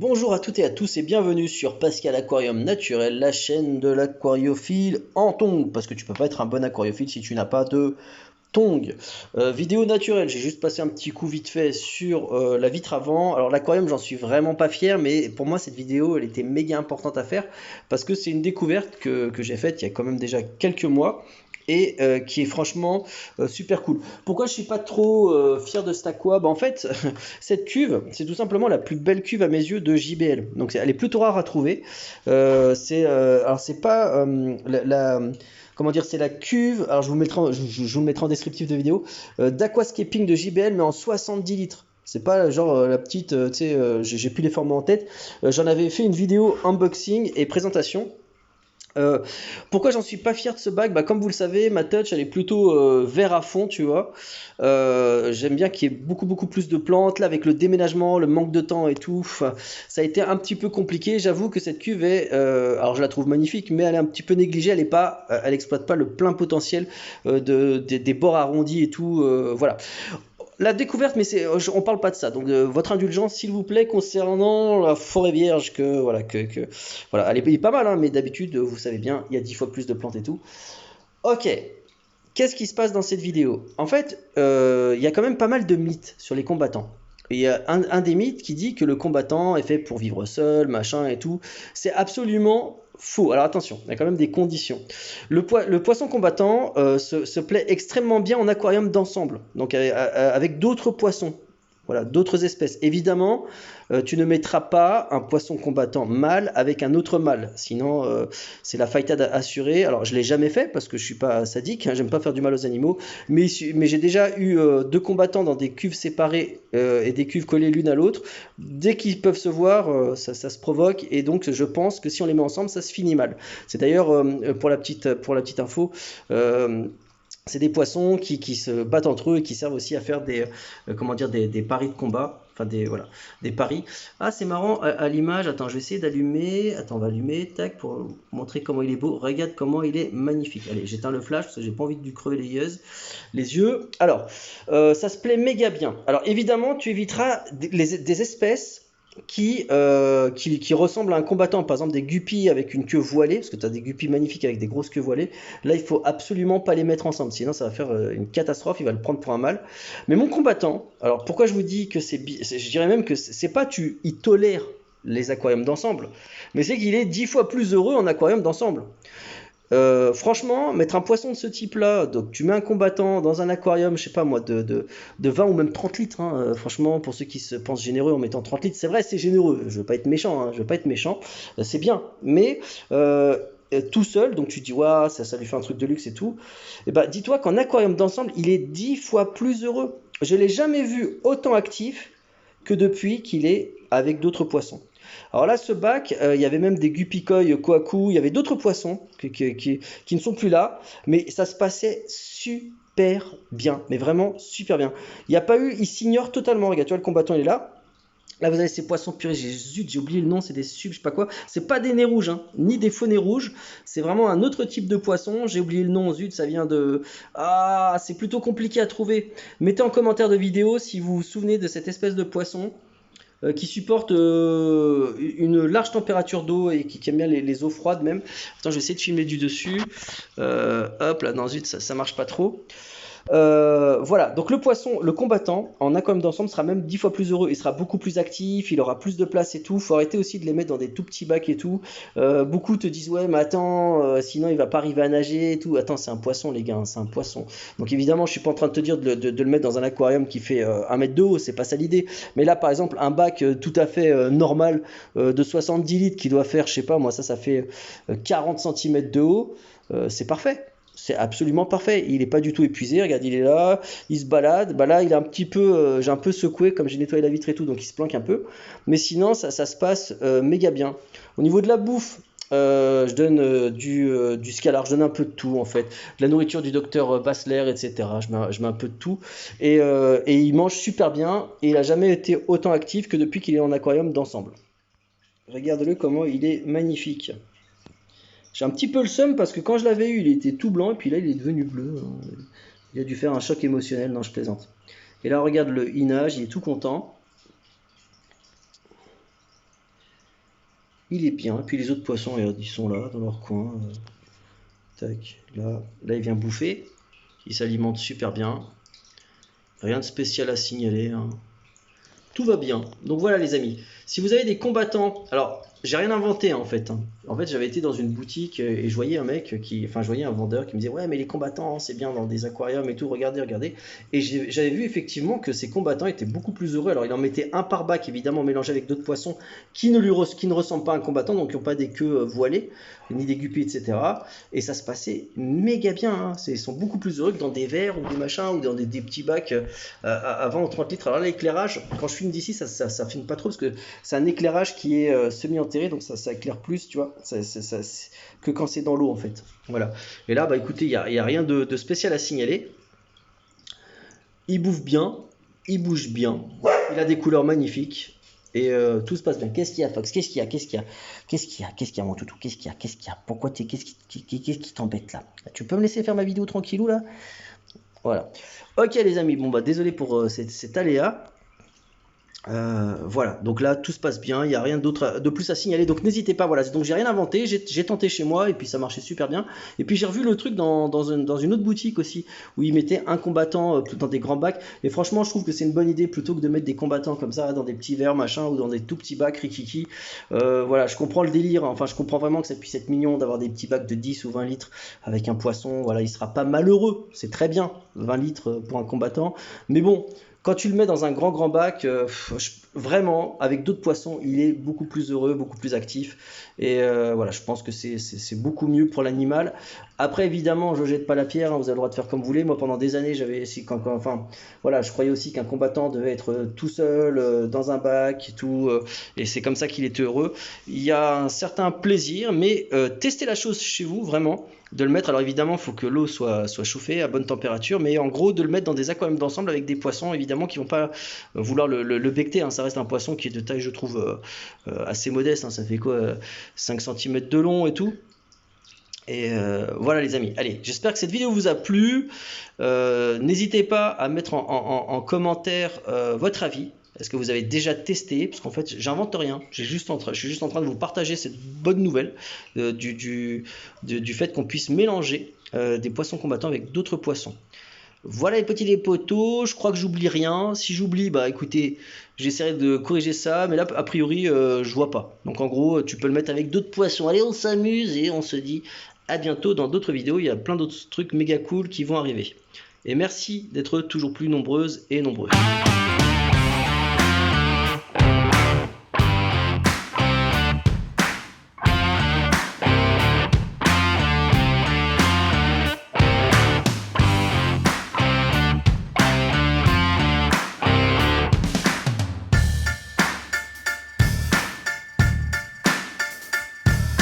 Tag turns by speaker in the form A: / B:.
A: Bonjour à toutes et à tous et bienvenue sur Pascal Aquarium Naturel, la chaîne de l'aquariophile en tongs, parce que tu peux pas être un bon aquariophile si tu n'as pas de tongs. Vidéo naturelle, j'ai juste passé un petit coup vite fait sur la vitre avant. Alors l'aquarium, j'en suis vraiment pas fier, mais pour moi cette vidéo, elle était méga importante à faire, parce que c'est une découverte que j'ai faite il y a quand même déjà quelques mois, et qui est franchement super cool. Pourquoi je suis pas trop fier de cet aqua? Bah en fait, cette cuve, c'est tout simplement la plus belle cuve à mes yeux de JBL. Donc elle est plutôt rare à trouver. Alors c'est pas comment dire, c'est la cuve. Alors je vous le mettrai en descriptif de vidéo d'aquascaping de JBL, mais en 70 litres. C'est pas genre la petite, tu sais, j'ai plus les formats en tête. J'en avais fait une vidéo unboxing et présentation. Euh, Pourquoi j'en suis pas fier de ce bac? Bah, comme vous le savez, ma touch elle est plutôt vert à fond, tu vois. J'aime bien qu'il y ait beaucoup plus de plantes. Là, avec le déménagement, le manque de temps et tout, ça a été un petit peu compliqué. J'avoue que cette cuve est, alors je la trouve magnifique, mais elle est un petit peu négligée. Elle est pas, elle exploite pas le plein potentiel des bords arrondis et tout. Voilà. La découverte, mais on parle pas de ça. Donc, votre indulgence, s'il vous plaît, concernant la forêt vierge, voilà, elle est pas mal, hein, mais d'habitude, vous savez bien, il y a 10 fois plus de plantes et tout. Ok, qu'est-ce qui se passe dans cette vidéo? En fait, il y a quand même pas mal de mythes sur les combattants. Il y a un des mythes qui dit que le combattant est fait pour vivre seul, machin et tout. C'est absolument faux. Alors attention, il y a quand même des conditions. Le poisson combattant se plaît extrêmement bien en aquarium d'ensemble, donc avec d'autres poissons. Voilà, d'autres espèces. Évidemment, tu ne mettras pas un poisson combattant mâle avec un autre mâle, sinon c'est la faillade assurée. Alors je l'ai jamais fait parce que je suis pas sadique, hein, j'aime pas faire du mal aux animaux, mais j'ai déjà eu deux combattants dans des cuves séparées et des cuves collées l'une à l'autre. Dès qu'ils peuvent se voir, ça se provoque, et donc je pense que si on les met ensemble, ça se finit mal. C'est d'ailleurs pour la petite info. C'est des poissons qui se battent entre eux et qui servent aussi à faire comment dire, des paris de combat. Enfin, voilà, des paris. Ah, c'est marrant, à l'image. Attends, je vais essayer d'allumer. Attends, on va allumer, tac, pour montrer comment il est beau. Regarde comment il est magnifique. Allez, j'éteins le flash parce que j'ai pas envie de lui crever les yeux. Alors, ça se plaît méga bien. Alors, évidemment, tu éviteras des espèces qui ressemblent à un combattant, par exemple des guppies avec une queue voilée, parce que tu as des guppies magnifiques avec des grosses queues voilées. Là, il faut absolument pas les mettre ensemble, sinon ça va faire une catastrophe, il va le prendre pour un mâle. Mais mon combattant, alors pourquoi je vous dis que je dirais même que c'est pas il tolère les aquariums d'ensemble, mais c'est qu'il est 10 fois plus heureux en aquarium d'ensemble. Franchement, mettre un poisson de ce type-là, donc tu mets un combattant dans un aquarium, je sais pas moi, de 20 ou même 30 litres, hein, franchement, pour ceux qui se pensent généreux en mettant 30 litres, c'est vrai, c'est généreux, je veux pas être méchant, hein, je veux pas être méchant, c'est bien, mais tout seul, donc tu te dis, ouais, ça lui fait un truc de luxe et tout, et bah dis-toi qu'en aquarium d'ensemble, il est 10 fois plus heureux. Je l'ai jamais vu autant actif que depuis qu'il est avec d'autres poissons. Alors là, ce bac, il y avait même des guppicoy, kohaku, il y avait d'autres poissons qui ne sont plus là, mais ça se passait super bien, mais vraiment super bien. Il n'y a pas eu, il s'ignore totalement. Regarde, tu vois, le combattant il est là. Là, vous avez ces poissons purés, j'ai oublié le nom, c'est des subs, je sais pas quoi. C'est pas des nez rouges, hein, ni des faux nez rouges. C'est vraiment un autre type de poisson. J'ai oublié le nom, zut, ça vient de. Ah, c'est plutôt compliqué à trouver. Mettez en commentaire de vidéo si vous vous souvenez de cette espèce de poisson qui supporte une large température d'eau et qui aime bien les eaux froides même. Attends, je vais essayer de filmer du dessus. Hop là, non zut, ça marche pas trop. Voilà, donc le poisson, le combattant, en aquarium d'ensemble, sera même 10 fois plus heureux, il sera beaucoup plus actif, il aura plus de place et tout. Faut arrêter aussi de les mettre dans des tout petits bacs et tout. Beaucoup te disent, ouais, mais attends, sinon il va pas arriver à nager et tout. Attends, c'est un poisson, les gars, hein, c'est un poisson. Donc évidemment, je suis pas en train de te dire de le mettre dans un aquarium qui fait 1 mètre de haut, c'est pas ça l'idée. Mais là, par exemple, un bac tout à fait normal de 70 litres qui doit faire, je sais pas, moi, ça fait 40 cm de haut, c'est parfait. C'est absolument parfait. Il n'est pas du tout épuisé. Regarde, il est là, il se balade. Bah là, il est un petit peu, j'ai un peu secoué comme j'ai nettoyé la vitre et tout, donc il se planque un peu. Mais sinon, ça se passe méga bien. Au niveau de la bouffe, je donne du scalar, je donne un peu de tout en fait. De la nourriture du docteur Bassler, etc. Je mets un peu de tout. Et il mange super bien. Et il a jamais été autant actif que depuis qu'il est en aquarium d'ensemble. Regarde-le comment il est magnifique. J'ai un petit peu le seum parce que quand je l'avais eu, il était tout blanc et puis là, il est devenu bleu. Il a dû faire un choc émotionnel, non, je plaisante. Et là, regarde le inage, il est tout content. il est bien. Et puis les autres poissons, regarde, ils sont là, dans leur coin. Tac, là il vient bouffer. Il s'alimente super bien. Rien de spécial à signaler, hein. Tout va bien. Donc voilà les amis. Si vous avez des combattants, alors j'ai rien inventé en fait, hein. En fait j'avais été dans une boutique et je voyais un mec je voyais un vendeur qui me disait ouais mais les combattants c'est bien dans des aquariums et tout, regardez, regardez. Et j'avais vu effectivement que ces combattants étaient beaucoup plus heureux. Alors il en mettait un par bac évidemment mélangé avec d'autres poissons qui ne ressemblent pas à un combattant, donc qui n'ont pas des queues voilées, ni des guppies, etc. Et ça se passait méga bien, hein. Ils sont beaucoup plus heureux que dans des verres ou des machins ou dans des petits bacs à 20 ou 30 litres. Alors là l'éclairage, quand je filme d'ici ça filme pas trop parce que c'est un éclairage qui est semi-enterré, donc ça éclaire plus, tu vois, que quand c'est dans l'eau en fait. Voilà. Et là, bah écoutez, il n'y a rien de spécial à signaler. Il bouffe bien, il bouge bien, il a des couleurs magnifiques. Et tout se passe bien. Qu'est-ce qu'il y a, Fox? Qu'est-ce qu'il y a? Qu'est-ce qu'il y a? Qu'est-ce qu'il y a? Qu'est-ce qu'il y a, mon toutou? Qu'est-ce qu'il y a? Qu'est-ce qu'il y a? Pourquoi qu'est-ce qui t'embête là? Tu peux me laisser faire ma vidéo tranquillou là? Voilà. Ok les amis, bon bah désolé pour cet aléa. Voilà, donc là tout se passe bien, il n'y a rien d'autre de plus à signaler, donc n'hésitez pas, voilà, donc j'ai rien inventé, j'ai tenté chez moi et puis ça marchait super bien. Et puis j'ai revu le truc dans une autre boutique aussi, où ils mettaient un combattant dans des grands bacs, et franchement je trouve que c'est une bonne idée plutôt que de mettre des combattants comme ça dans des petits verres machin, ou dans des tout petits bacs rikiki. Voilà, je comprends le délire, hein. Enfin je comprends vraiment que ça puisse être mignon d'avoir des petits bacs de 10 ou 20 litres avec un poisson, voilà, il sera pas malheureux, c'est très bien, 20 litres pour un combattant, mais bon, quand tu le mets dans un grand bac, vraiment, avec d'autres poissons, il est beaucoup plus heureux, beaucoup plus actif. Et voilà, je pense que c'est beaucoup mieux pour l'animal. Après, évidemment, je ne jette pas la pierre, hein, vous avez le droit de faire comme vous voulez. Moi, pendant des années, voilà, je croyais aussi qu'un combattant devait être tout seul, dans un bac, tout, et c'est comme ça qu'il était heureux. Il y a un certain plaisir, mais testez la chose chez vous, vraiment. De le mettre, alors évidemment il faut que l'eau soit chauffée à bonne température, mais en gros de le mettre dans des aquariums d'ensemble avec des poissons évidemment qui vont pas vouloir le becter, hein. Ça reste un poisson qui est de taille je trouve assez modeste, hein. Ça fait quoi 5 cm de long et tout. Et voilà les amis, allez, j'espère que cette vidéo vous a plu. N'hésitez pas à mettre en commentaire votre avis. Est-ce que vous avez déjà testé? Parce qu'en fait, j'invente rien. Je suis juste en train de vous partager cette bonne nouvelle du fait qu'on puisse mélanger des poissons combattants avec d'autres poissons. Voilà les petits potos, je crois que j'oublie rien. Si j'oublie, bah écoutez, j'essaierai de corriger ça, mais là, a priori, je vois pas. Donc en gros, tu peux le mettre avec d'autres poissons. Allez, on s'amuse et on se dit à bientôt dans d'autres vidéos. Il y a plein d'autres trucs méga cool qui vont arriver. Et merci d'être toujours plus nombreuses et nombreux.